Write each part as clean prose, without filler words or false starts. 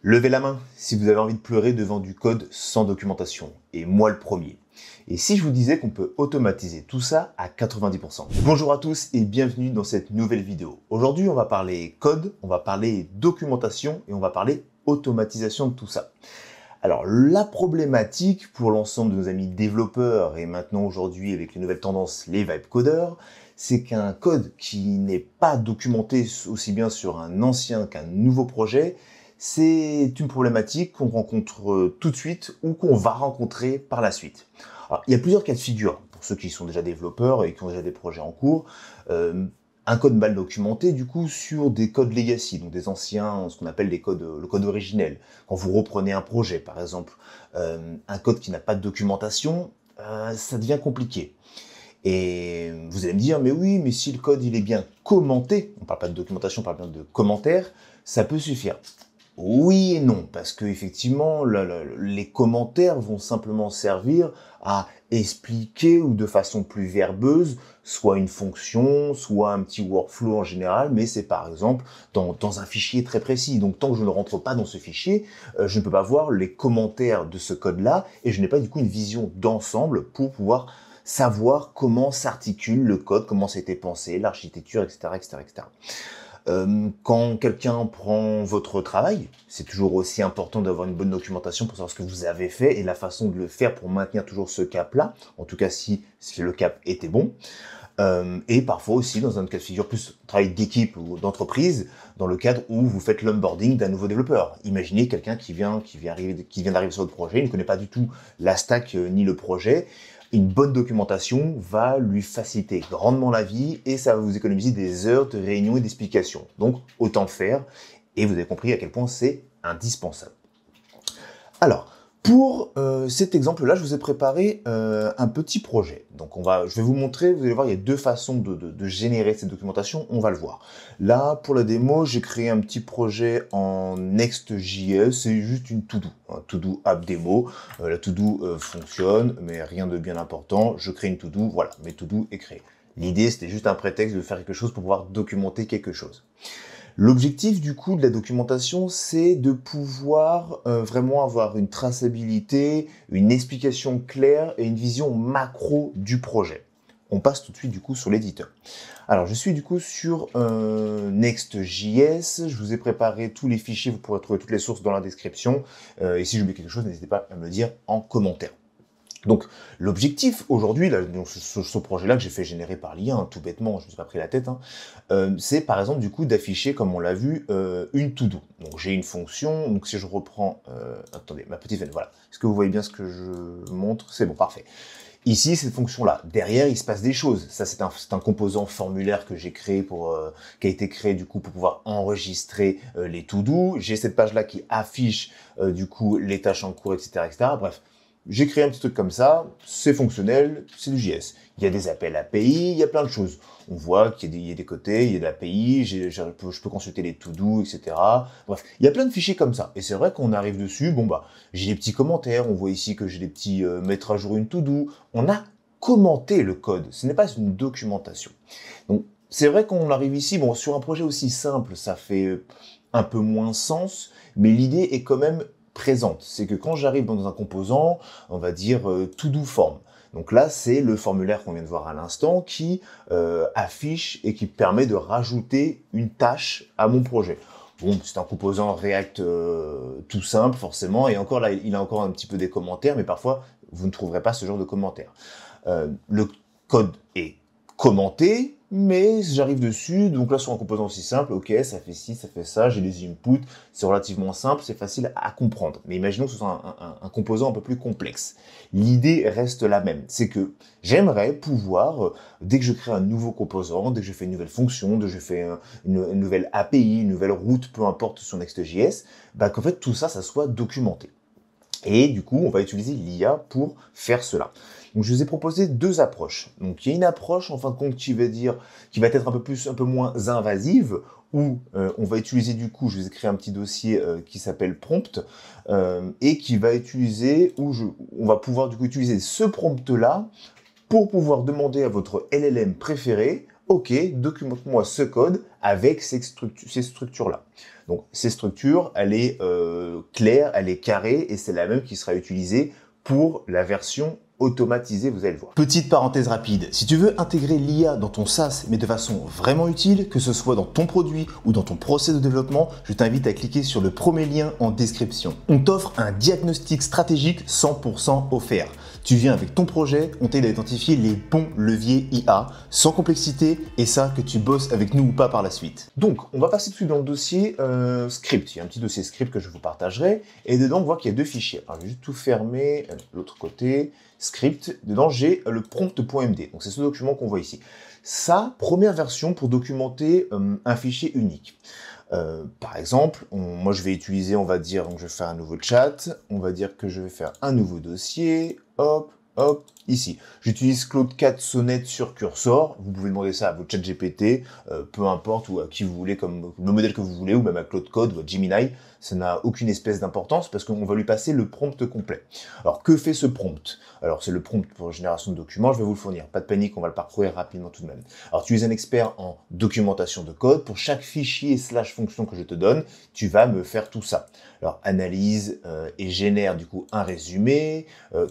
Levez la main si vous avez envie de pleurer devant du code sans documentation, et moi le premier. Et si je vous disais qu'on peut automatiser tout ça à 90%? Bonjour à tous et bienvenue dans cette nouvelle vidéo. Aujourd'hui, on va parler code, on va parler documentation et on va parler automatisation de tout ça. Alors, la problématique pour l'ensemble de nos amis développeurs et maintenant aujourd'hui avec les nouvelles tendances, les vibe codeurs, c'est qu'un code qui n'est pas documenté aussi bien sur un ancien qu'un nouveau projet, c'est une problématique qu'on rencontre tout de suite ou qu'on va rencontrer par la suite. Alors, il y a plusieurs cas de figure pour ceux qui sont déjà développeurs et qui ont déjà des projets en cours. Un code mal documenté, du coup, sur des codes legacy, donc des anciens, ce qu'on appelle les codes, le code originel. Quand vous reprenez un projet, par exemple, un code qui n'a pas de documentation, ça devient compliqué. Et vous allez me dire, mais oui, mais si le code il est bien commenté, on parle pas de documentation, on parle bien de commentaires, ça peut suffire. Oui et non, parce que effectivement, les commentaires vont simplement servir à expliquer ou de façon plus verbeuse, soit une fonction, soit un petit workflow en général, mais c'est par exemple dans un fichier très précis. Donc tant que je ne rentre pas dans ce fichier, je ne peux pas voir les commentaires de ce code-là, et je n'ai pas du coup une vision d'ensemble pour pouvoir savoir comment s'articule le code, comment c'était pensé, l'architecture, etc., etc., etc. Quand quelqu'un prend votre travail, c'est toujours aussi important d'avoir une bonne documentation pour savoir ce que vous avez fait et la façon de le faire pour maintenir toujours ce cap-là, en tout cas si le cap était bon. Et parfois aussi dans un cas de figure plus travail d'équipe ou d'entreprise, dans le cadre où vous faites l'onboarding d'un nouveau développeur. Imaginez quelqu'un qui vient d'arriver sur votre projet, il ne connaît pas du tout la stack ni le projet. Une bonne documentation va lui faciliter grandement la vie et ça va vous économiser des heures de réunion et d'explications. Donc, autant le faire. Et vous avez compris à quel point c'est indispensable. Alors, pour cet exemple-là, je vous ai préparé un petit projet. Donc, je vais vous montrer, vous allez voir, il y a deux façons de générer cette documentation, on va le voir. Là, pour la démo, j'ai créé un petit projet en Next.js, c'est juste une to-do, un to-do app démo. La to-do fonctionne, mais rien de bien important. Je crée une to-do, voilà, mes to-do est créée. L'idée, c'était juste un prétexte de faire quelque chose pour pouvoir documenter quelque chose. L'objectif du coup de la documentation, c'est de pouvoir vraiment avoir une traçabilité, une explication claire et une vision macro du projet. On passe tout de suite du coup sur l'éditeur. Alors je suis du coup sur Next.js, je vous ai préparé tous les fichiers, vous pourrez trouver toutes les sources dans la description. Et si j'oublie quelque chose, n'hésitez pas à me le dire en commentaire. Donc, l'objectif aujourd'hui, ce projet-là que j'ai fait générer par l'IA, hein, tout bêtement, je ne me suis pas pris la tête, hein, c'est par exemple du coup d'afficher, comme on l'a vu, une to-do. Donc j'ai une fonction, donc si je reprends, attendez, ma petite veine, voilà. Est-ce que vous voyez bien ce que je montre? C'est bon, parfait. Ici, cette fonction-là, derrière, il se passe des choses. Ça, c'est un composant formulaire que j'ai créé qui a été créé du coup pour pouvoir enregistrer les to-do. J'ai cette page-là qui affiche du coup les tâches en cours, etc., etc. Bref. J'ai créé un petit truc comme ça, c'est fonctionnel, c'est du JS. Il y a des appels API, il y a plein de choses. On voit qu'il y a des côtés, il y a de l'API, je peux consulter les to-do, etc. Bref, il y a plein de fichiers comme ça. Et c'est vrai qu'on arrive dessus, bon bah, j'ai des petits commentaires, on voit ici que j'ai des petits mettre à jour une to-do. On a commenté le code, ce n'est pas une documentation. Donc, c'est vrai qu'on arrive ici, bon, sur un projet aussi simple, ça fait un peu moins sens, mais l'idée est quand même présente. C'est que quand j'arrive dans un composant, on va dire to-do form. Donc là, c'est le formulaire qu'on vient de voir à l'instant qui affiche et qui permet de rajouter une tâche à mon projet. Bon, c'est un composant React tout simple, forcément, et encore là, il a encore un petit peu des commentaires, mais parfois, vous ne trouverez pas ce genre de commentaires. Le code est commenté, mais j'arrive dessus, donc là sur un composant aussi simple, ok, ça fait ci, ça fait ça, j'ai des inputs, c'est relativement simple, c'est facile à comprendre. Mais imaginons que ce soit un composant un peu plus complexe. L'idée reste la même, c'est que j'aimerais pouvoir, dès que je crée un nouveau composant, dès que je fais une nouvelle fonction, dès que je fais une nouvelle API, une nouvelle route, peu importe sur Next.js, bah, qu'en fait tout ça, ça soit documenté. Et du coup, on va utiliser l'IA pour faire cela. Donc, je vous ai proposé deux approches. Donc, il y a une approche, en fin de compte, qui va être un peu moins invasive, où on va utiliser du coup, je vous ai créé un petit dossier qui s'appelle prompt, et qui va utiliser, on va pouvoir du coup utiliser ce prompt-là pour pouvoir demander à votre LLM préféré, ok, documente-moi ce code avec ces structures-là. Donc ces structures, elle est claire, elle est carrée et c'est la même qui sera utilisée pour la version automatisée, vous allez le voir. Petite parenthèse rapide, si tu veux intégrer l'IA dans ton SaaS, mais de façon vraiment utile, que ce soit dans ton produit ou dans ton process de développement, je t'invite à cliquer sur le premier lien en description. On t'offre un diagnostic stratégique 100% offert. Tu viens avec ton projet, on t'aide à identifier les bons leviers IA, sans complexité, et ça, que tu bosses avec nous ou pas par la suite. Donc, on va passer dessus dans le dossier script. Il y a un petit dossier script que je vous partagerai, et dedans, on voit qu'il y a deux fichiers. Alors, je vais juste tout fermer, l'autre côté, script. Dedans, j'ai le prompt.md. Donc, c'est ce document qu'on voit ici. Ça, première version pour documenter un fichier unique. Par exemple, moi je vais utiliser, on va dire, donc je vais faire un nouveau chat, on va dire que je vais faire un nouveau dossier, hop, hop, ici. J'utilise Claude 4 Sonnet sur Cursor, vous pouvez demander ça à votre chat GPT, peu importe, ou à qui vous voulez, comme le modèle que vous voulez, ou même à Claude Code ou à Gemini, ça n'a aucune espèce d'importance parce qu'on va lui passer le prompt complet. Alors, que fait ce prompt? Alors, c'est le prompt pour génération de documents, je vais vous le fournir. Pas de panique, on va le parcourir rapidement tout de même. Alors, tu es un expert en documentation de code. Pour chaque fichier / fonction que je te donne, tu vas me faire tout ça. Alors, analyse et génère du coup un résumé,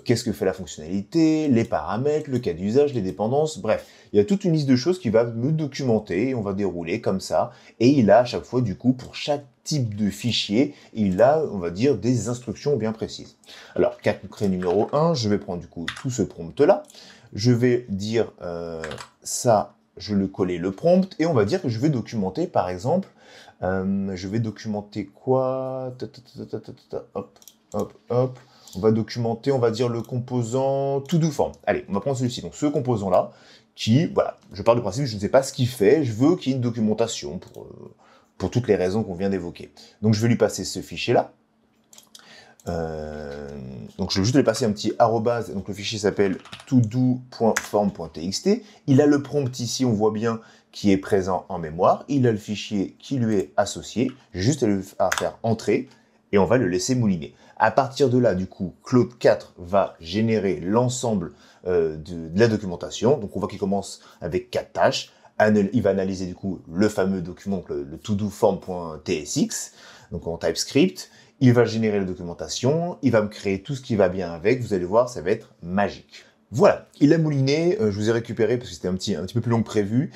qu'est-ce que fait la fonctionnalité, les paramètres, le cas d'usage, les dépendances, bref. Il y a toute une liste de choses qui va me documenter et on va dérouler comme ça. Et il a à chaque fois du coup pour chaque type de fichier, il a, on va dire, des instructions bien précises. Alors, cas concret numéro 1, je vais prendre du coup tout ce prompt-là. Je vais dire ça, je vais le coller le prompt, et on va dire que je vais documenter, par exemple, je vais documenter quoi? Hop, hop, hop. On va documenter, on va dire, le composant to-do-form. Allez, on va prendre celui-ci. Donc, ce composant-là, qui, voilà, je pars du principe, je ne sais pas ce qu'il fait, je veux qu'il y ait une documentation pour toutes les raisons qu'on vient d'évoquer. Donc, je vais lui passer ce fichier-là. Donc, je vais juste lui passer un petit arrobase. Donc, le fichier s'appelle todo.form.txt. Il a le prompt ici, on voit bien, qui est présent en mémoire. Il a le fichier qui lui est associé. J'ai juste à faire entrer et on va le laisser mouliner. À partir de là, du coup, Claude 4 va générer l'ensemble de la documentation. Donc, on voit qu'il commence avec 4 tâches. Il va analyser du coup le fameux document, le todoform.tsx, donc en TypeScript. Il va générer la documentation, il va me créer tout ce qui va bien avec. Vous allez voir, ça va être magique. Voilà, il a mouliné, je vous ai récupéré parce que c'était un petit peu plus long que prévu.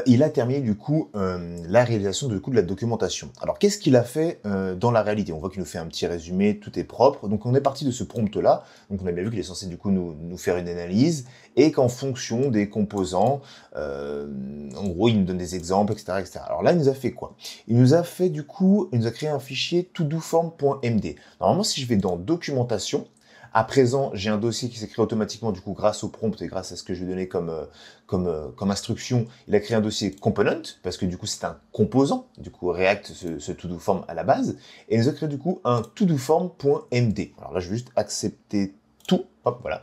Il a terminé du coup la réalisation de la documentation. Alors qu'est-ce qu'il a fait dans la réalité? On voit qu'il nous fait un petit résumé, tout est propre. Donc on est parti de ce prompt-là. Donc on a bien vu qu'il est censé du coup nous faire une analyse et qu'en fonction des composants, en gros il nous donne des exemples, etc., etc. Alors là il nous a fait quoi? Il nous a fait du coup, il nous a créé un fichier todoform.md. Normalement si je vais dans documentation, à présent, j'ai un dossier qui s'est créé automatiquement du coup grâce au prompt et grâce à ce que je lui ai donné comme instruction. Il a créé un dossier component parce que du coup c'est un composant, du coup React ce todoform à la base, et il nous a créé du coup un todoform.md. Alors là je vais juste accepter tout, hop voilà.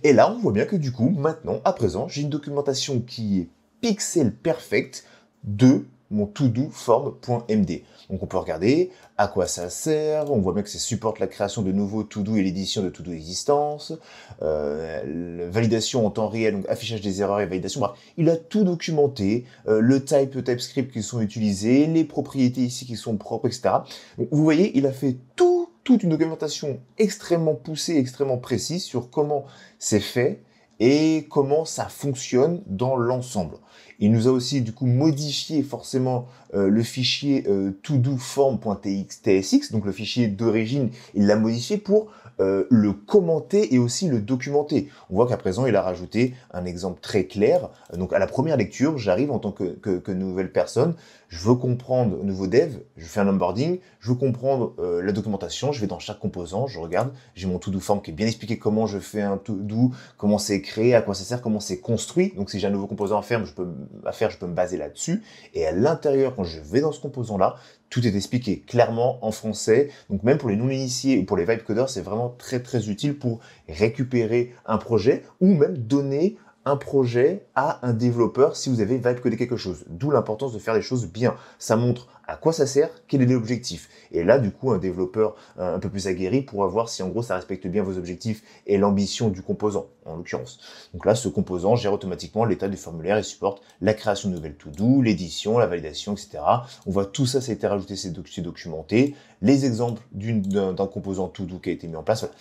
Et là on voit bien que du coup maintenant, à présent, j'ai une documentation qui est pixel perfect de mon todoform.md. Donc on peut regarder à quoi ça sert, on voit bien que ça supporte la création de nouveaux to-do et l'édition de to-do existence, validation en temps réel, donc affichage des erreurs et validation. Bref, il a tout documenté, le TypeScript qui sont utilisés, les propriétés ici qui sont propres, etc. Donc vous voyez, il a fait toute une documentation extrêmement poussée, extrêmement précise sur comment c'est fait et comment ça fonctionne dans l'ensemble. Il nous a aussi du coup modifié forcément le fichier todoform.tsx, donc le fichier d'origine, il l'a modifié pour le commenter et aussi le documenter. On voit qu'à présent, il a rajouté un exemple très clair. Donc à la première lecture, j'arrive en tant que nouvelle personne, je veux comprendre, nouveau dev, je fais un onboarding, je veux comprendre la documentation, je vais dans chaque composant, je regarde, j'ai mon to-do-form qui est bien expliqué comment je fais un to-do, comment c'est créé, à quoi ça sert, comment c'est construit. Donc si j'ai un nouveau composant à faire, je peux me baser là-dessus. Et à l'intérieur, quand je vais dans ce composant-là, tout est expliqué clairement en français. Donc même pour les non-initiés ou pour les vibe codeurs, c'est vraiment très très utile pour récupérer un projet ou même donner un projet à un développeur si vous avez vibe coder quelque chose. D'où l'importance de faire les choses bien. Ça montre à quoi ça sert, quel est l'objectif. Et là, du coup, un développeur un peu plus aguerri pourra voir si en gros ça respecte bien vos objectifs et l'ambition du composant, en l'occurrence. Donc là, ce composant gère automatiquement l'état du formulaire et supporte la création de nouvelles to-do, l'édition, la validation, etc. On voit tout ça, ça a été rajouté, c'est documenté. Les exemples d'un composant to-do qui a été mis en place. Voilà.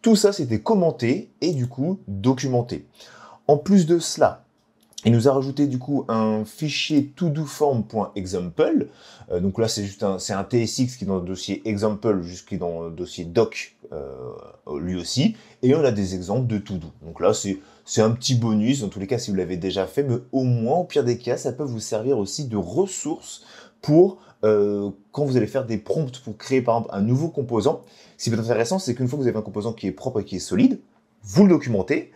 Tout ça, c'était commenté et du coup documenté. En plus de cela, il nous a rajouté du coup un fichier todoform.example. Donc là, c'est juste un TSX qui est dans le dossier example, jusqu'à dans le dossier doc lui aussi. Et on a des exemples de to-do. Donc là, c'est un petit bonus, dans tous les cas, si vous l'avez déjà fait, mais au moins, au pire des cas, ça peut vous servir aussi de ressource pour quand vous allez faire des prompts pour créer par exemple un nouveau composant. Ce qui peut être intéressant, c'est qu'une fois que vous avez un composant qui est propre et qui est solide, vous le documentez.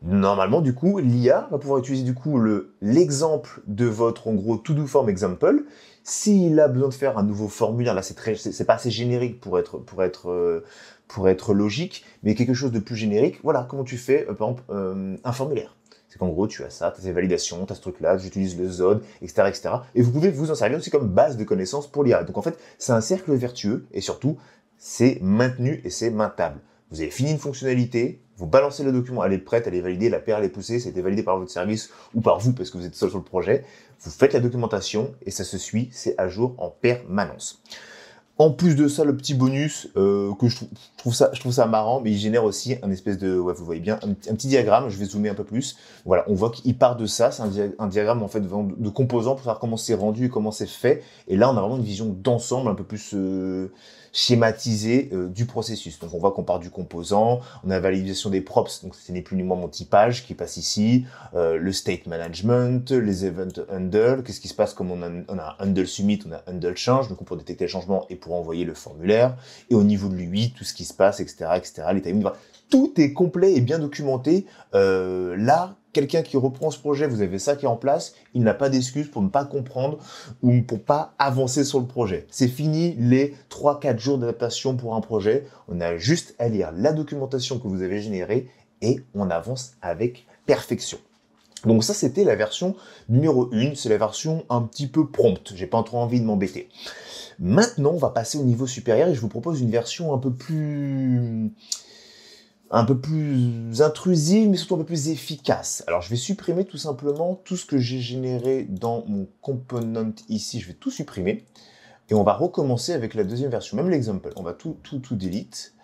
Normalement, du coup, l'IA va pouvoir utiliser du coup l'exemple de votre, en gros, to-do form example. S'il a besoin de faire un nouveau formulaire, là, c'est pas assez générique pour être logique, mais quelque chose de plus générique. Voilà, comment tu fais, par exemple, un formulaire. C'est qu'en gros, tu as ça, tu as tes validations, tu as ce truc-là, j'utilise le Zod, etc., etc. Et vous pouvez vous en servir aussi comme base de connaissances pour l'IA. Donc en fait, c'est un cercle vertueux et surtout, c'est maintenu et c'est maintenable. Vous avez fini une fonctionnalité, vous balancez le document, elle est prête, elle est validée, la paire elle est poussée, ça a été validé par votre service ou par vous parce que vous êtes seul sur le projet. Vous faites la documentation et ça se suit, c'est à jour en permanence. En plus de ça, le petit bonus que je trouve ça marrant, mais il génère aussi un espèce de, ouais, vous voyez bien, un petit diagramme. Je vais zoomer un peu plus. Voilà, on voit qu'il part de ça. C'est un diagramme en fait de composants pour savoir comment c'est rendu et comment c'est fait. Et là, on a vraiment une vision d'ensemble un peu plus schématisée du processus. Donc, on voit qu'on part du composant. On a la validation des props, donc ce n'est plus ni moins mon typage qui passe ici. Le state management, les event handle. Qu'est-ce qui se passe comme on a un handle submit, on a handle change, donc pour détecter le changement et pour envoyer le formulaire, et au niveau de l'UI, tout ce qui se passe, etc., les timings, tout est complet et bien documenté. Là, quelqu'un qui reprend ce projet, vous avez ça qui est en place, il n'a pas d'excuse pour ne pas comprendre ou pour pas avancer sur le projet. C'est fini les 3-4 jours d'adaptation pour un projet. On a juste à lire la documentation que vous avez générée et on avance avec perfection. Donc ça, c'était la version numéro 1, c'est la version un petit peu prompte. J'ai pas trop envie de m'embêter. Maintenant, on va passer au niveau supérieur et je vous propose une version un peu plus intrusive, mais surtout un peu plus efficace. Alors, je vais supprimer tout simplement tout ce que j'ai généré dans mon component ici. Je vais tout supprimer et on va recommencer avec la deuxième version, même l'example. On va tout delete.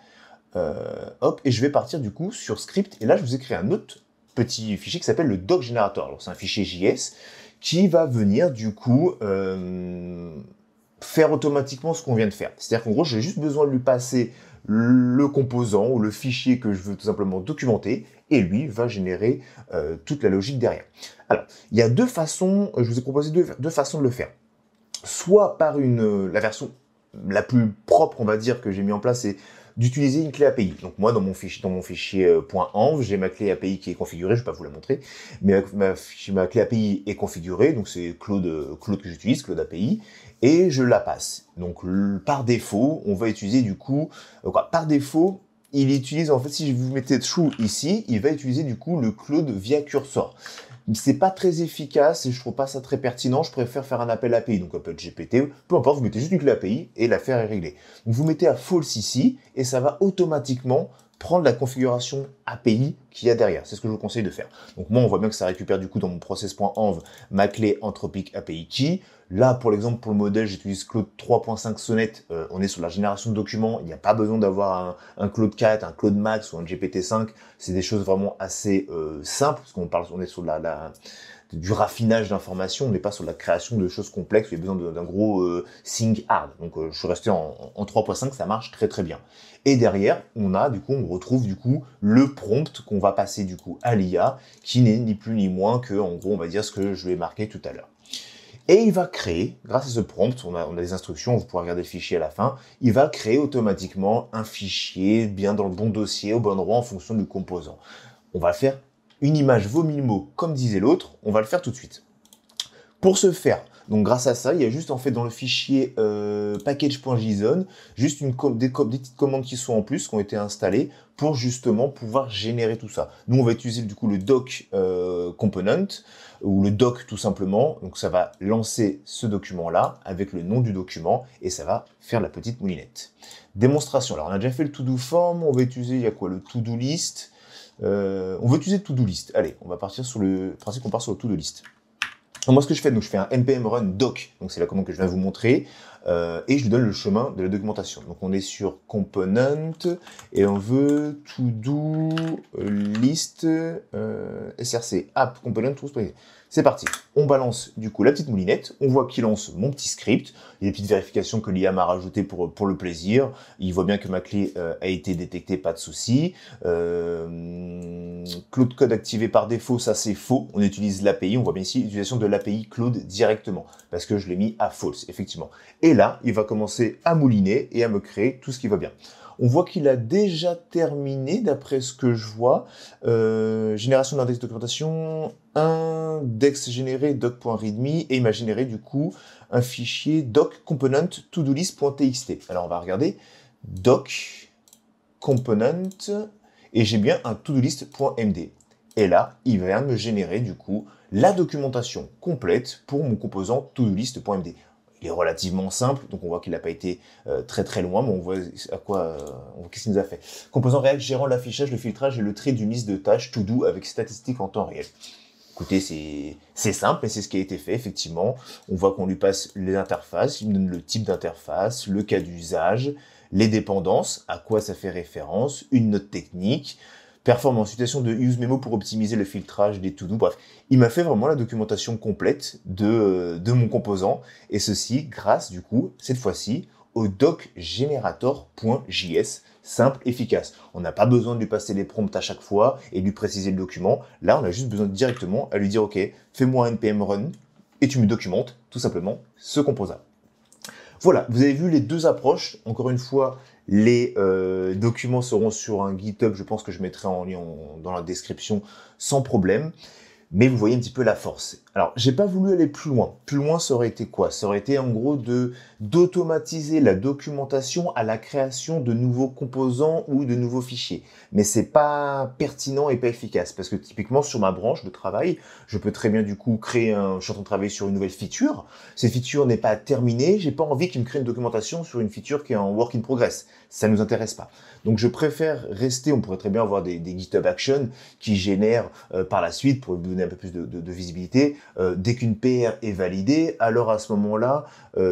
Hop, et je vais partir du coup sur script. Et là, je vous ai créé un autre petit fichier qui s'appelle le doc generator. Alors, c'est un fichier JS qui va venir du coup faire automatiquement ce qu'on vient de faire. C'est-à-dire qu'en gros, j'ai juste besoin de lui passer le composant ou le fichier que je veux tout simplement documenter et lui va générer toute la logique derrière. Alors, il y a deux façons, je vous ai proposé deux façons de le faire. Soit par la version la plus propre, on va dire, que j'ai mis en place, c'est d'utiliser une clé API. Donc moi, dans mon fichier .env, j'ai ma clé API qui est configurée, je ne vais pas vous la montrer, mais ma clé API est configurée, donc c'est Claude que j'utilise, Claude API, et je la passe. Donc par défaut, on va utiliser du coup, par défaut, il utilise, en fait, si vous mettez true ici, il va utiliser du coup le Claude via cursor. C'est pas très efficace et je trouve pas ça très pertinent. Je préfère faire un appel API, donc appel GPT, peu importe, vous mettez juste une clé API et l'affaire est réglée. Donc vous mettez à false ici et ça va automatiquement prendre la configuration API qu'il y a derrière. C'est ce que je vous conseille de faire. Donc moi, on voit bien que ça récupère du coup dans mon process.env ma clé Anthropic API Key. Là, pour l'exemple, pour le modèle, j'utilise Claude 3.5 Sonnet. On est sur la génération de documents. Il n'y a pas besoin d'avoir un Claude 4, un Claude Max ou un GPT-5. C'est des choses vraiment assez simples parce on est sur du raffinage d'informations. On n'est pas sur la création de choses complexes. Il y a besoin d'un gros think hard. Donc, je suis resté en 3.5. Ça marche très très bien. Et derrière, on retrouve du coup le prompt qu'on va passer du coup à l'IA, qui n'est ni plus ni moins que, en gros, on va dire ce que je vais marquer tout à l'heure. Et il va créer, grâce à ce prompt, on a des instructions, vous pourrez regarder le fichier à la fin, il va créer automatiquement un fichier bien dans le bon dossier, au bon endroit en fonction du composant. On va faire une image vaut 1000 mots, comme disait l'autre, on va le faire tout de suite. Pour ce faire, Donc grâce à ça, il y a juste en fait dans le fichier package.json, juste des petites commandes qui sont en plus, qui ont été installées pour justement pouvoir générer tout ça. Nous, on va utiliser du coup le doc component, ou le doc tout simplement. Donc ça va lancer ce document-là avec le nom du document et ça va faire la petite moulinette. Démonstration. Alors on a déjà fait le to-do form, on va utiliser, il y a quoi, le to-do list. On va utiliser le to-do list. Allez, on va partir sur le principe qu'on part sur le to-do list. Donc moi, ce que je fais, donc je fais un npm run doc, donc c'est la commande que je viens de vous montrer, et je lui donne le chemin de la documentation. Donc on est sur component, et on veut to-do list src app component. C'est parti. On balance du coup la petite moulinette, on voit qu'il lance mon petit script, il y a des petites vérifications que l'IA m'a rajoutées pour le plaisir, il voit bien que ma clé a été détectée, pas de souci. Cloud Code activé par défaut, ça c'est faux, on utilise l'API, on voit bien ici l'utilisation de l'API Cloud directement, parce que je l'ai mis à false, effectivement. Et là, il va commencer à mouliner et à me créer tout ce qui va bien. On voit qu'il a déjà terminé, d'après ce que je vois. Génération d'index de documentation, index généré doc.readme, et il m'a généré du coup un fichier doc component todolist.txt. Alors on va regarder doc component, et j'ai bien un todolist.md. Et là, il va me générer du coup la documentation complète pour mon composant todolist.md. Il est relativement simple, donc on voit qu'il n'a pas été très loin, mais on voit à quoi, qu'est-ce qu'il nous a fait. Composant React gérant l'affichage, le filtrage et le trait d'une liste de tâches to do avec statistiques en temps réel. Écoutez, c'est simple, et c'est ce qui a été fait, effectivement. On voit qu'on lui passe les interfaces, il me donne le type d'interface, le cas d'usage, les dépendances, à quoi ça fait référence, une note technique, performance, utilisation de use memo pour optimiser le filtrage des to-do. Bref, il m'a fait vraiment la documentation complète de mon composant, et ceci grâce, du coup, cette fois-ci, au docgenerator.js, simple, efficace. On n'a pas besoin de lui passer les prompts à chaque fois et de lui préciser le document. Là, on a juste besoin directement à lui dire, OK, fais-moi un npm run, et tu me documentes, tout simplement, ce composant. Voilà, vous avez vu les deux approches. Encore une fois, les documents seront sur un GitHub, je pense que je mettrai en lien dans la description sans problème. Mais vous voyez un petit peu la force. Alors, j'ai pas voulu aller plus loin. Plus loin, ça aurait été quoi? Ça aurait été en gros d'automatiser la documentation à la création de nouveaux composants ou de nouveaux fichiers. Mais c'est pas pertinent et pas efficace parce que typiquement sur ma branche de travail, je peux très bien du coup créer je suis en train de travailler sur une nouvelle feature. Cette feature n'est pas terminée. J'ai pas envie qu'il me crée une documentation sur une feature qui est en work in progress. Ça nous intéresse pas. Donc je préfère rester, on pourrait très bien avoir des GitHub Actions qui génèrent par la suite, pour lui donner un peu plus de visibilité, dès qu'une PR est validée, alors à ce moment-là,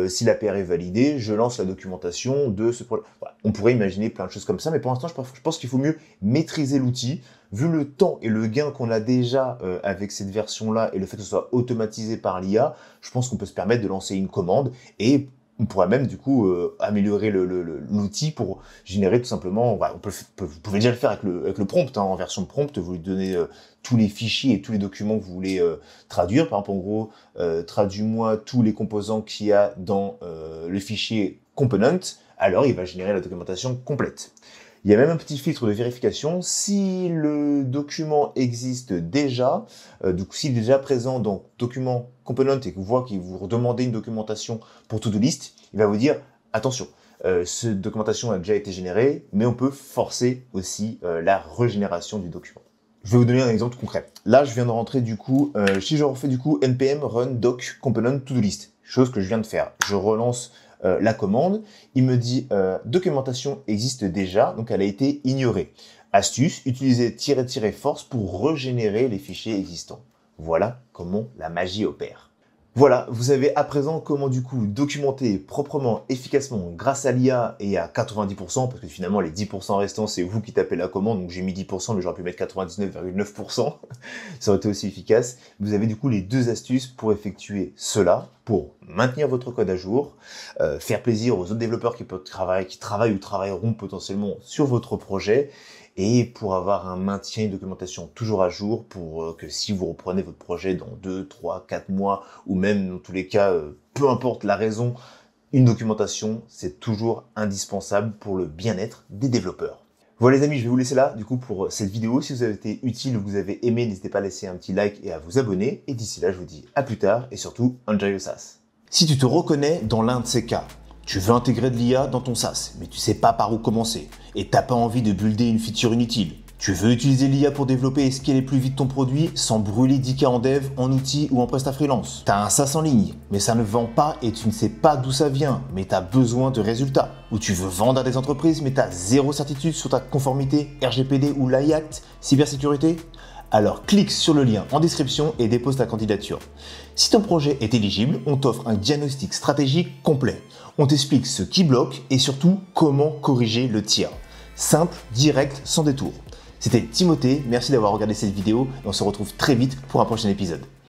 si la PR est validée, je lance la documentation de ce projet. Voilà. On pourrait imaginer plein de choses comme ça, mais pour l'instant, je pense qu'il faut mieux maîtriser l'outil. Vu le temps et le gain qu'on a déjà avec cette version-là et le fait que ce soit automatisé par l'IA, je pense qu'on peut se permettre de lancer une commande et on pourrait même du coup améliorer l'outil pour générer tout simplement, voilà, vous pouvez déjà le faire avec le prompt, hein, en version de prompt, vous lui donnez tous les fichiers et tous les documents que vous voulez traduire. Par exemple, en gros, traduis-moi tous les composants qu'il y a dans le fichier component, alors il va générer la documentation complète. Il y a même un petit filtre de vérification. Si le document existe déjà, du coup, s'il est déjà présent dans document component et que vous voyez qu'il vous demandez une documentation pour to-do list, il va vous dire attention, cette documentation a déjà été générée, mais on peut forcer aussi la régénération du document. Je vais vous donner un exemple concret. Là, je viens de rentrer du coup, si je refais du coup npm run doc component to-do list, chose que je viens de faire, je relance la commande, il me dit documentation existe déjà, donc elle a été ignorée. Astuce, utiliser -- force pour régénérer les fichiers existants. Voilà comment la magie opère. Voilà, vous savez à présent comment du coup documenter proprement, efficacement grâce à l'IA et à 90%, parce que finalement les 10% restants c'est vous qui tapez la commande, donc j'ai mis 10% mais j'aurais pu mettre 99,9%, ça aurait été aussi efficace. Vous avez du coup les deux astuces pour effectuer cela, pour maintenir votre code à jour, faire plaisir aux autres développeurs qui travaillent ou travailleront potentiellement sur votre projet, et pour avoir un maintien et une documentation toujours à jour pour que si vous reprenez votre projet dans 2, 3, 4 mois, ou même dans tous les cas, peu importe la raison, une documentation, c'est toujours indispensable pour le bien-être des développeurs. Voilà les amis, je vais vous laisser là du coup pour cette vidéo. Si vous avez été utile ou vous avez aimé, n'hésitez pas à laisser un petit like et à vous abonner. Et d'ici là, je vous dis à plus tard et surtout, enjoy your SaaS. Si tu te reconnais dans l'un de ces cas, tu veux intégrer de l'IA dans ton SaaS, mais tu sais pas par où commencer, et t'as pas envie de builder une feature inutile. Tu veux utiliser l'IA pour développer et scaler plus vite ton produit sans brûler 10K en dev, en outils ou en prestat freelance. T'as un SaaS en ligne, mais ça ne vend pas et tu ne sais pas d'où ça vient, mais t'as besoin de résultats. Ou tu veux vendre à des entreprises, mais t'as zéro certitude sur ta conformité RGPD ou l'AI Act, cybersécurité. Alors clique sur le lien en description et dépose ta candidature. Si ton projet est éligible, on t'offre un diagnostic stratégique complet. On t'explique ce qui bloque et surtout comment corriger le tir. Simple, direct, sans détour. C'était Timothée, merci d'avoir regardé cette vidéo et on se retrouve très vite pour un prochain épisode.